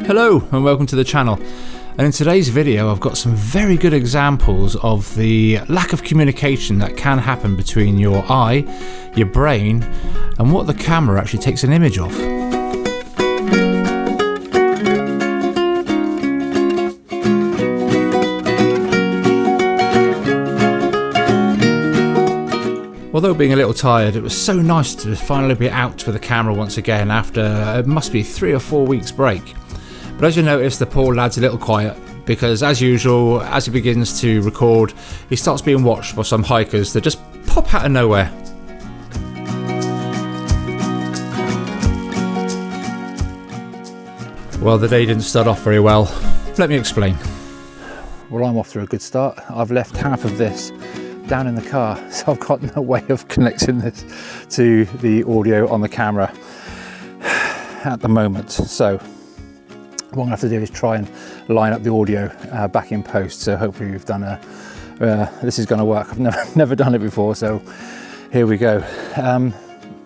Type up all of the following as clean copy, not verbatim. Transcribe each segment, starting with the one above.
Hello and welcome to the channel, and in today's video I've got some very good examples of the lack of communication that can happen between your eye, your brain and what the camera actually takes an image of. Although being a little tired, it was so nice to finally be out with the camera once again after it must be 3 or 4 weeks break. But as you notice, the poor lad's a little quiet because, as usual, as he begins to record, he starts being watched by some hikers that just pop out of nowhere. Well, the day didn't start off very well. Let me explain. Well, I'm off to a good start. I've left half of this down in the car, so I've got no way of connecting this to the audio on the camera at the moment. So what I'm going to have to do is try and line up the audio back in post. So hopefully we've done this is going to work. I've never done it before, so here we go.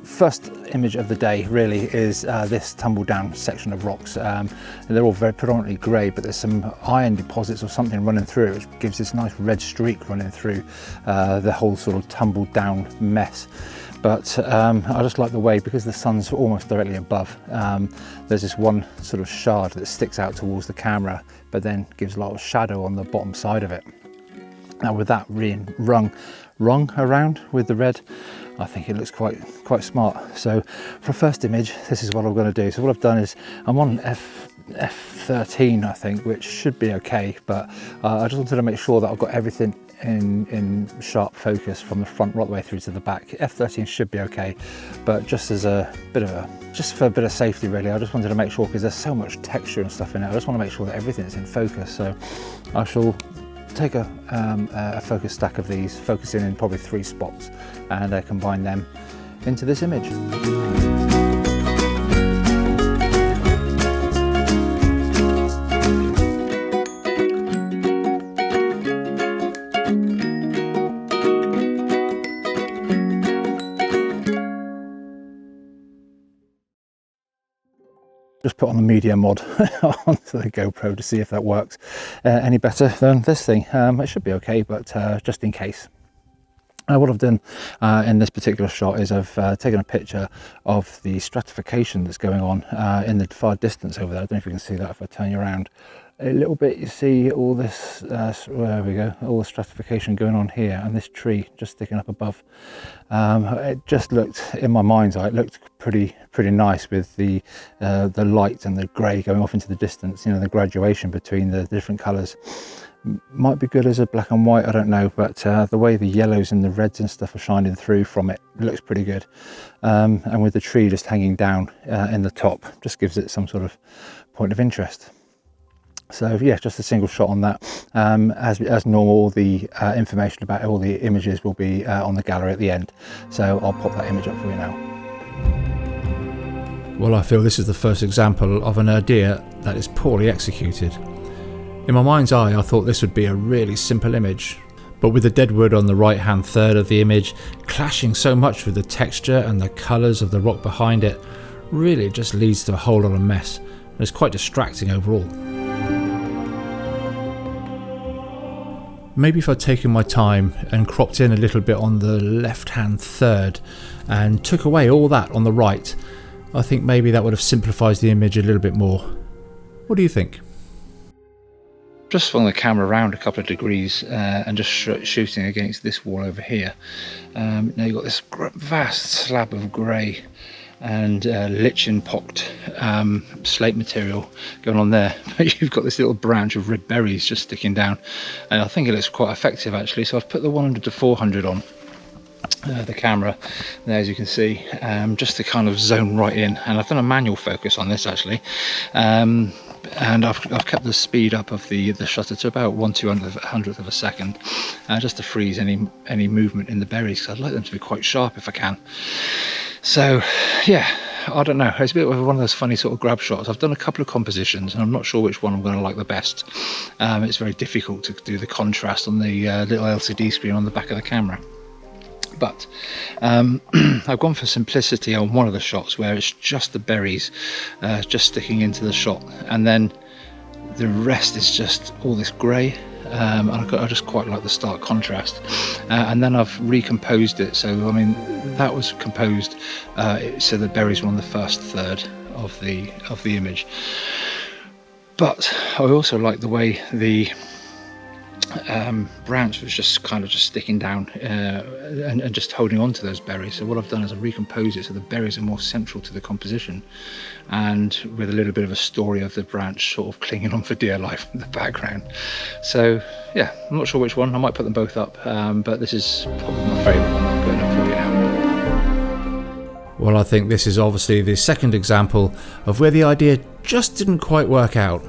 First image of the day really is this tumbled down section of rocks. They're all very predominantly grey, but there's some iron deposits or something running through it, which gives this nice red streak running through the whole sort of tumbled down mess. But I just like the way, because the sun's almost directly above, there's this one sort of shard that sticks out towards the camera, but then gives a lot of shadow on the bottom side of it. Now with that rung around with the red, I think it looks quite smart. So for a first image, this is what I'm going to do. So what I've done is I'm on f13, I think, which should be okay, but I just wanted to make sure that I've got everything in sharp focus from the front right the way through to the back. F13 should be okay, but just as just for a bit of safety really, I just wanted to make sure, because there's so much texture and stuff in it, I just want to make sure that everything's in focus. So I shall take a focus stack of these, focusing in probably 3 spots, and combine them into this image. Just put on the media mod onto the GoPro to see if that works any better than this thing. It should be okay, but just in case. What I've done in this particular shot is I've taken a picture of the stratification that's going on in the far distance over there. I don't know if you can see that if I turn you around a little bit. You see all this, there we go, all the stratification going on here, and this tree just sticking up above. It just looked, in my mind's eye, it looked pretty nice with the light and the grey going off into the distance, you know, the graduation between the different colours. Might be good as a black and white, I don't know, but the way the yellows and the reds and stuff are shining through from it, looks pretty good. And with the tree just hanging down in the top, just gives it some sort of point of interest. So yeah, just a single shot on that. As normal, the information about all the images will be on the gallery at the end, so I'll pop that image up for you now. Well, I feel this is the first example of an idea that is poorly executed. In my mind's eye, I thought this would be a really simple image, but with the dead wood on the right hand third of the image clashing so much with the texture and the colours of the rock behind it, really it just leads to a whole lot of mess, and it's quite distracting overall. Maybe if I'd taken my time and cropped in a little bit on the left hand third and took away all that on the right, I think maybe that would have simplified the image a little bit more. What do you think? Just swung the camera around a couple of degrees and just shooting against this wall over here. Now you've got this vast slab of grey and lichen pocked slate material going on there, but you've got this little branch of red berries just sticking down, and I think it looks quite effective actually. So I've put the 100 to 400 on the camera there, as you can see, just to kind of zone right in, and I've done a manual focus on this actually, and I've kept the speed up of the shutter to about 1/200th of a second, just to freeze any movement in the berries, because I'd like them to be quite sharp if I can. So yeah, I don't know, it's a bit of one of those funny sort of grab shots. I've done a couple of compositions and I'm not sure which one I'm going to like the best. It's very difficult to do the contrast on the little LCD screen on the back of the camera. But I've gone for simplicity on one of the shots where it's just the berries just sticking into the shot, and then the rest is just all this grey. I just quite like the stark contrast, and then I've recomposed it. So I mean, that was composed so the berries were on the first third of the image. But I also like the way the branch was just kind of just sticking down and just holding on to those berries. So what I've done is I've recomposed it so the berries are more central to the composition, and with a little bit of a story of the branch sort of clinging on for dear life in the background. So yeah, I'm not sure which one. I might put them both up, but this is probably my favourite one. I'm putting up for you now. Well, I think this is obviously the second example of where the idea just didn't quite work out.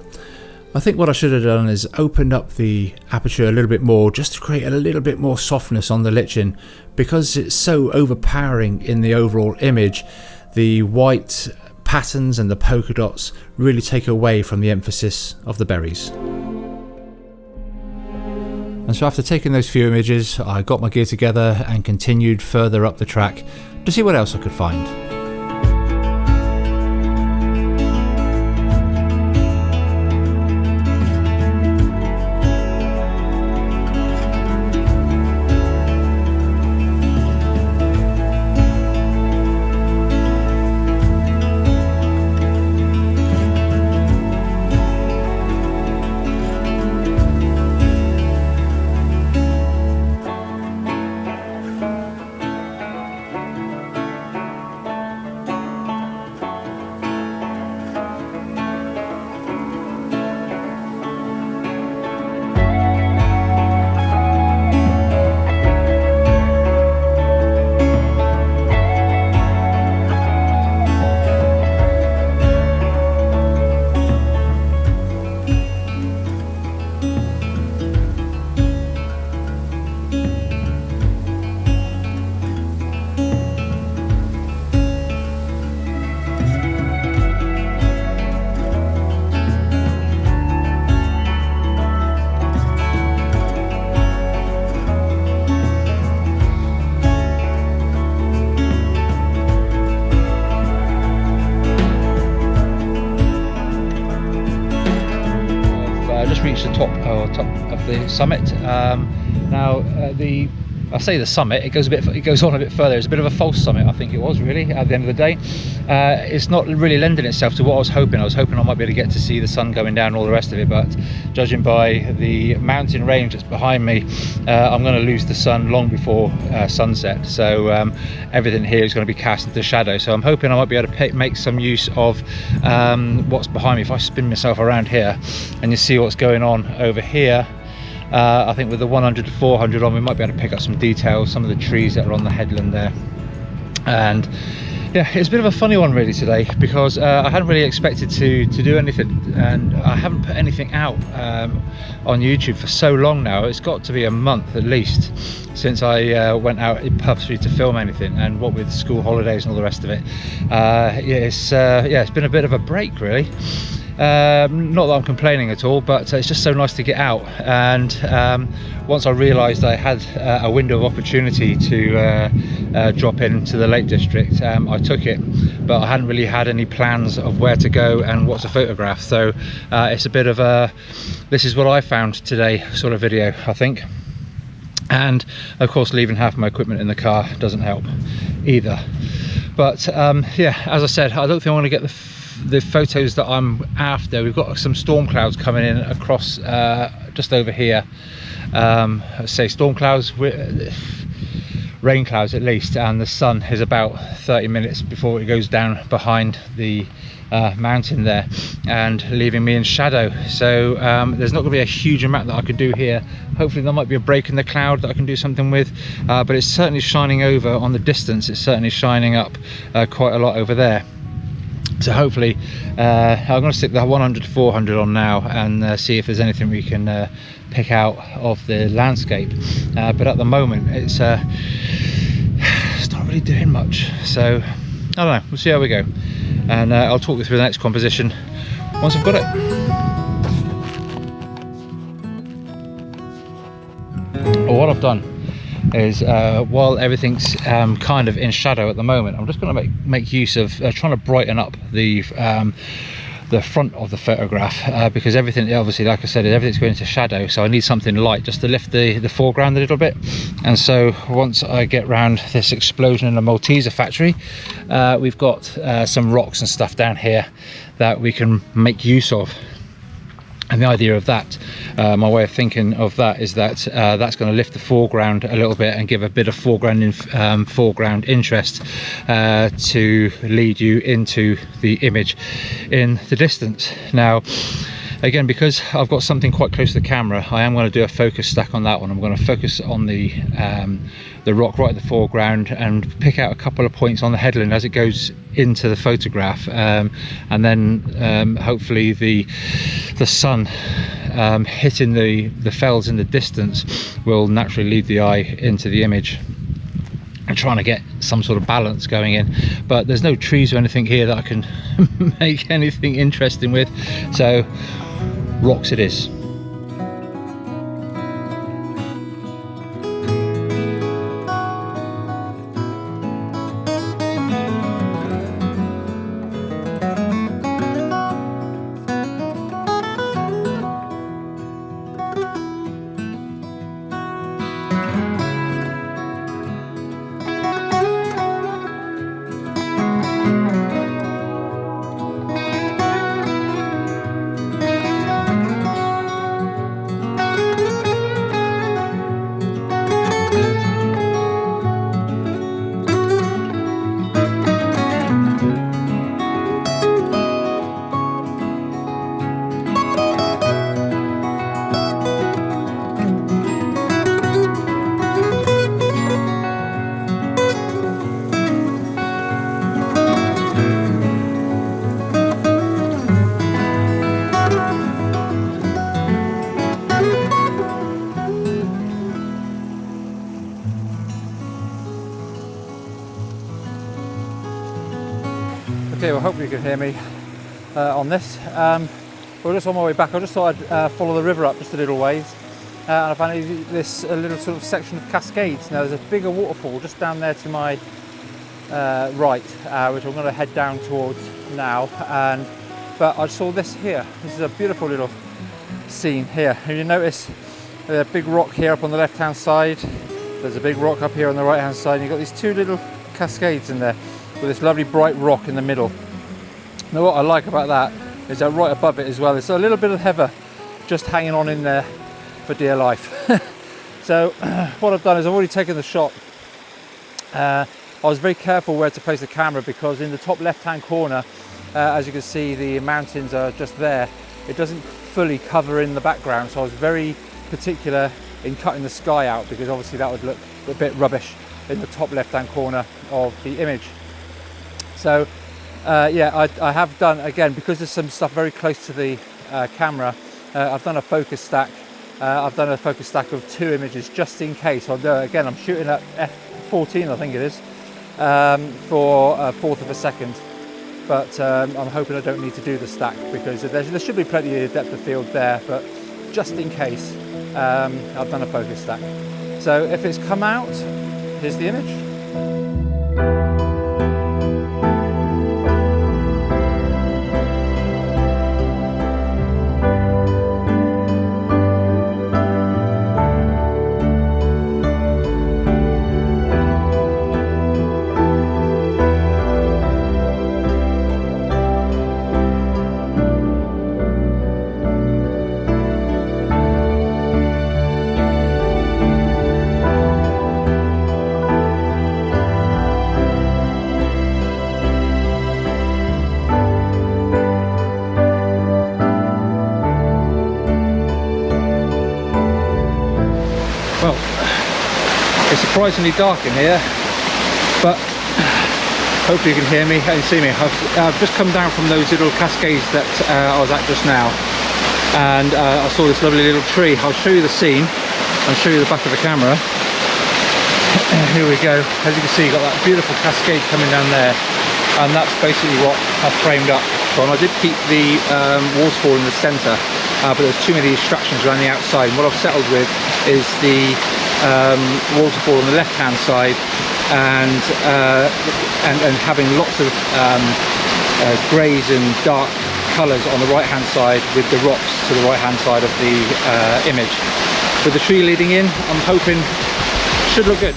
I think what I should have done is opened up the aperture a little bit more, just to create a little bit more softness on the lichen. Because it's so overpowering in the overall image, the white patterns and the polka dots really take away from the emphasis of the berries. And so after taking those few images, I got my gear together and continued further up the track to see what else I could find. Reached the top of the summit. I say the summit, it goes on a bit further. It's a bit of a false summit, I think it was, really, at the end of the day. It's not really lending itself to what I was hoping. I was hoping I might be able to get to see the sun going down and all the rest of it, but judging by the mountain range that's behind me, I'm going to lose the sun long before sunset. So everything here is going to be cast into shadow. So I'm hoping I might be able to make some use of what's behind me. If I spin myself around here and you see what's going on over here, I think with the 100 to 400 on, we might be able to pick up some details, some of the trees that are on the headland there. And yeah, it's a bit of a funny one really today, because I hadn't really expected to do anything, and I haven't put anything out on YouTube for so long now. It's got to be a month at least since I went out purposely to film anything, and what with school holidays and all the rest of it, it's been a bit of a break really. Not that I'm complaining at all, but it's just so nice to get out. And once I realised I had a window of opportunity to drop into the Lake District, I took it, but I hadn't really had any plans of where to go and what to photograph. So it's a bit of a this is what I found today sort of video, I think. And of course leaving half my equipment in the car doesn't help either. But yeah, as I said, I don't think I want to get the photos that I'm after. We've got some storm clouds coming in across just over here. Let's say storm clouds, rain clouds at least, and the sun is about 30 minutes before it goes down behind the mountain there and leaving me in shadow. So there's not going to be a huge amount that I could do here. Hopefully there might be a break in the cloud that I can do something with, but it's certainly shining over on the distance. It's certainly shining up quite a lot over there. So hopefully I'm going to stick the 100 to 400 on now and see if there's anything we can pick out of the landscape, but at the moment it's not really doing much. So I don't know, we'll see how we go, and I'll talk you through the next composition once I've got it. What I've done is while everything's kind of in shadow at the moment, I'm just going to make use of trying to brighten up the front of the photograph, because everything, obviously, like I said, everything's going into shadow, so I need something light just to lift the foreground a little bit. And so once I get round this explosion in the Malteser factory, we've got some rocks and stuff down here that we can make use of. And the idea of that, my way of thinking of that, is that that's going to lift the foreground a little bit and give a bit of foreground interest to lead you into the image in the distance. Now, again, because I've got something quite close to the camera, I am going to do a focus stack on that one. I'm going to focus on the rock right at the foreground and pick out a couple of points on the headland as it goes into the photograph, and then hopefully the sun hitting the fells in the distance will naturally lead the eye into the image. I'm trying to get some sort of balance going in, but there's no trees or anything here that I can make anything interesting with, so rocks it is. Okay, well, hopefully you can hear me on this. We're just on my way back. I just thought I'd follow the river up just a little ways, and I found this a little sort of section of cascades. Now there's a bigger waterfall just down there to my right, which I'm going to head down towards now. But I saw this here. This is a beautiful little scene here. And you notice a big rock here up on the left-hand side. There's a big rock up here on the right-hand side. And you've got these two little cascades in there, with this lovely bright rock in the middle. Now what I like about that is that right above it as well, there's a little bit of heather just hanging on in there for dear life. So what I've done is I've already taken the shot. I was very careful where to place the camera, because in the top left-hand corner, as you can see, the mountains are just there. It doesn't fully cover in the background, so I was very particular in cutting the sky out, because obviously that would look a bit rubbish in the top left-hand corner of the image. So yeah, I have done, again, because there's some stuff very close to the camera, I've done a focus stack. I've done a focus stack of 2 images just in case. Again, I'm shooting at f14, I think it is, for a fourth of a second. But I'm hoping I don't need to do the stack, because there should be plenty of depth of field there, but just in case, I've done a focus stack. So if it's come out, here's the image. Well, it's surprisingly dark in here, but hopefully you can hear me and see me. I've just come down from those little cascades that I was at just now, and I saw this lovely little tree. I'll show you the scene. I'll show you the back of the camera. Here we go. As you can see, you've got that beautiful cascade coming down there, and that's basically what I've framed up. So I did keep the waterfall in the centre, but there's too many distractions around the outside, and what I've settled with is the waterfall on the left hand side, and having lots of greys and dark colours on the right hand side, with the rocks to the right hand side of the image. With the tree leading in, I'm hoping should look good.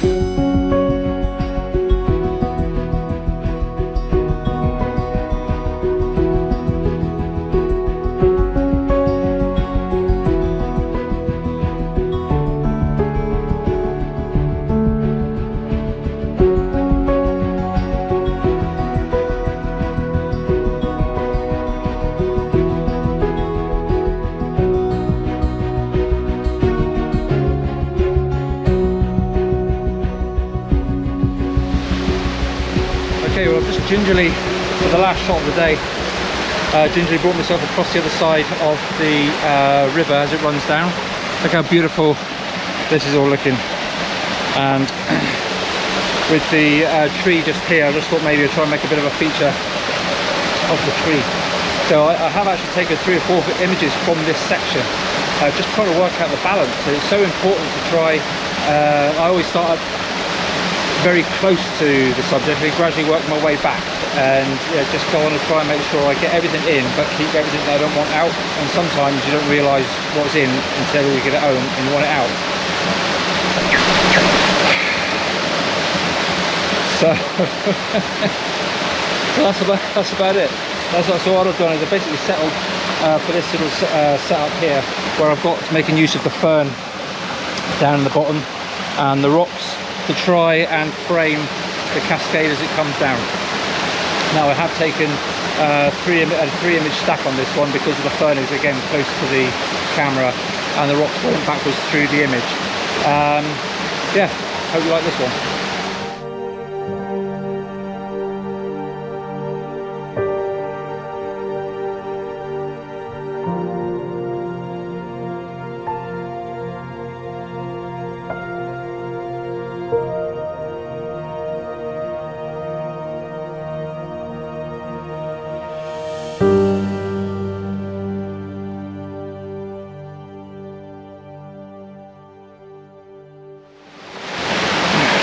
Okay, well, I've just gingerly, for the last shot of the day, gingerly brought myself across the other side of the river as it runs down. Look how beautiful this is all looking. And with the tree just here, I just thought maybe I'd try and make a bit of a feature of the tree. So I have actually taken 3 or 4 images from this section, just trying to work out the balance. So it's so important to try. I always start very close to the subject and gradually work my way back, and just go on and try and make sure I get everything in but keep everything that I don't want out. And sometimes you don't realise what's in until you get it home and you want it out. So, that's about it. So what I've done is I've basically settled for this little setup here, where I've got making use of the fern down in the bottom and the rocks to try and frame the cascade as it comes down. Now I have taken a 3 image stack on this one because of the fern is again close to the camera and the rocks going backwards through the image. Yeah, hope you like this one.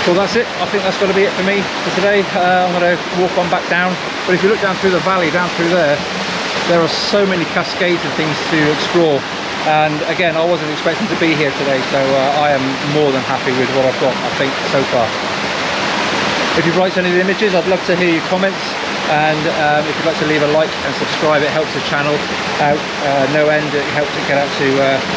Well, that's it. I think that's going to be it for me for today. I'm going to walk on back down, but if you look down through the valley, down through there are so many cascades and things to explore. And again, I wasn't expecting to be here today, so I am more than happy with what I've got, I think, so far. If you've liked any of the images, I'd love to hear your comments, and if you'd like to leave a like and subscribe, it helps the channel out no end. It helps it get out to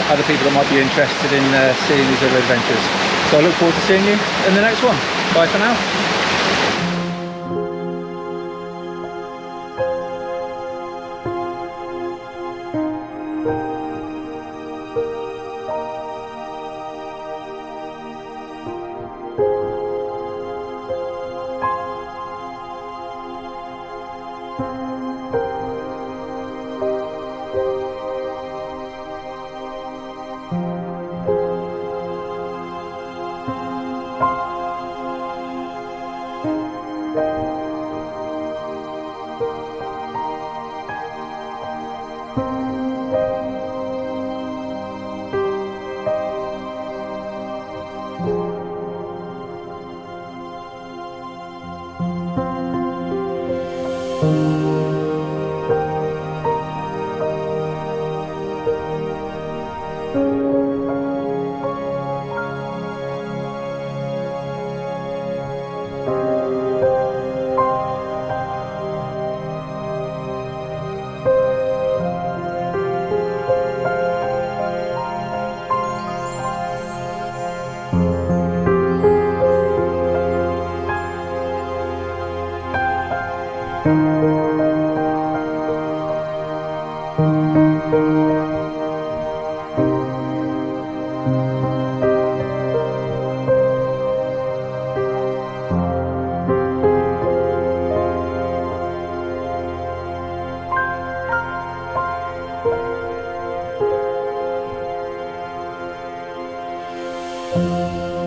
other people that might be interested in seeing these other adventures. So I look forward to seeing you in the next one. Bye for now. Thank you.